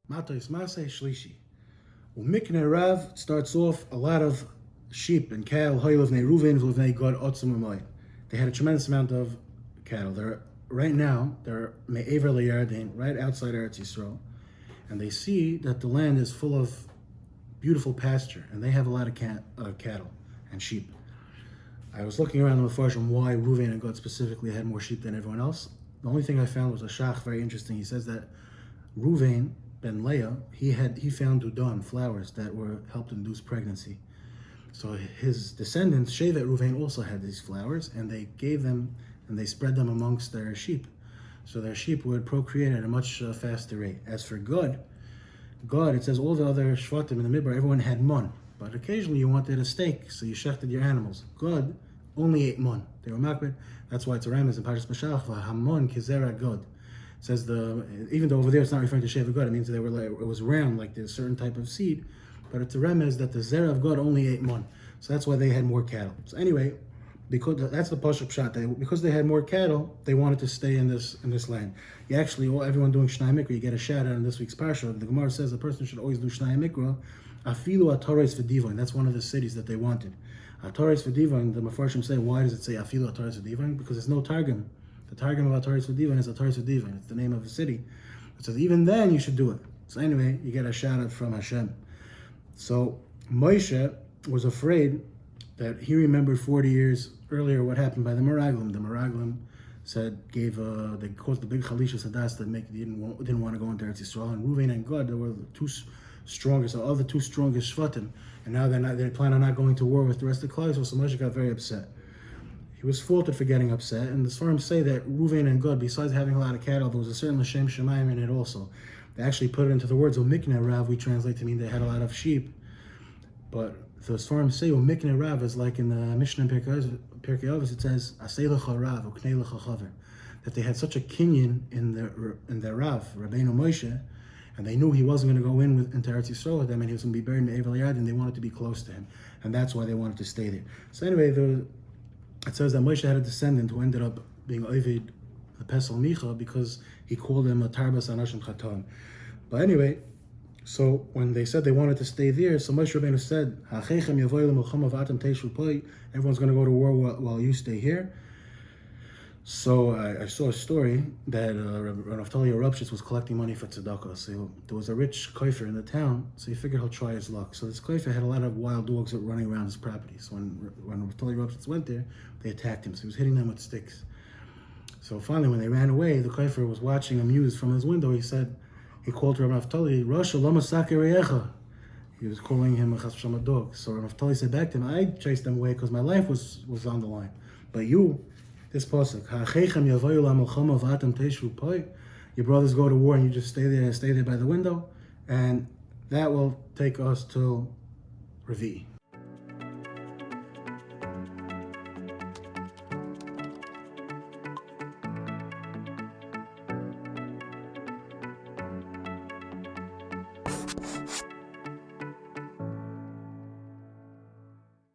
Matot-Masei, Shlishi. Mikra Rav starts off a lot of sheep and cattle. They had a tremendous amount of cattle. They're right now me'ever leyarden, right outside Eretz Yisrael, and they see that the land is full of beautiful pasture, and they have a lot of cattle and sheep. I was looking around the Mefarshim why Ruvain and Gad specifically had more sheep than everyone else. The only thing I found was a shach, very interesting. He says that Ruvain ben Leah, he found Dudan, flowers that helped induce pregnancy. So his descendants, Shevet Ruvain, also had these flowers, and they gave them and they spread them amongst their sheep. So their sheep would procreate at a much faster rate. As for Gad, it says all the other Shvatim in the Midbar, everyone had mun. But occasionally you wanted a steak, so you shechted your animals. Gad only ate mun. They were makbid. That's why it's a remez in Parshas Mashalach, Hamon kizera Gad. It says even though over there it's not referring to Shevet Gad, it means they were like, it was round, like there's a certain type of seed. But it's a remez that the zera of Gad only ate mun. So that's why they had more cattle. So anyway, because that's the Pashup Pshat. Because they had more cattle, they wanted to stay in this land. You actually, everyone doing Shnayim Mikra, you get a shout out in this week's parsha. The Gemara says the person should always do Shnayim Mikra. Afilu HaTorah v'divayin. That's one of the cities that they wanted. HaTorah v'divayin. The Mefarshim say, why does it say Afilu HaTorah v'divayin? Because there's no targum. The targum of HaTorah v'divayin is HaTorah v'divayin. It's the name of the city. It says even then you should do it. So anyway, you get a shout out from Hashem. So Moshe was afraid that he remembered 40 years earlier what happened by the Meraglim. The Meraglim they caused the big Chalisha Sadas that didn't want to go into Eretz Yisrael, and Ruvain and Gad, they were the two strongest, the other two strongest Shvatim, and now they plan on not going to war with the rest of the Klal Yisrael, so Moshe got very upset. He was faulted for getting upset, and the Sfarim say that Ruvain and Gad, besides having a lot of cattle, there was a certain L'Shem Shemayim in it also. They actually put it into the words of Mikra Rav, we translate to mean they had a lot of sheep, but the Sfarim say Mikra Rav is like in the Mishnah in Pirkei Avos, it says Asei lecha Rav uknei lecha chaver, that they had such a kinyan in their Rav, Rabbeinu Moshe, and they knew he wasn't going to go into Eretz Yisrael with them, and he was going to be buried in Evel Yad, and they wanted to be close to him, and that's why they wanted to stay there. So anyway, it says that Moshe had a descendant who ended up being Ovid, the Pesel Micha, because he called him a Tarbas Anashim Chatan. But anyway, so when they said they wanted to stay there, so Moshe Rabbeinu said, everyone's going to go to war while you stay here. So I saw a story that Naftali Rabshitz was collecting money for tzedakah. So there was a rich kofer in the town, so he figured he'll try his luck. So this kofer had a lot of wild dogs that were running around his property. So when Naftali Rabshitz went there, they attacked him. So he was hitting them with sticks. So finally, when they ran away, the kofer was watching amused from his window. He called Rabbi Naftali, Rasha lama sakereyecha. He was calling him a chas v'shalom dog. So Rabbi Naftali said back to him, I chased them away because my life was on the line. But you, this pasuk, your brothers go to war and you just stay there by the window, and that will take us till Revi.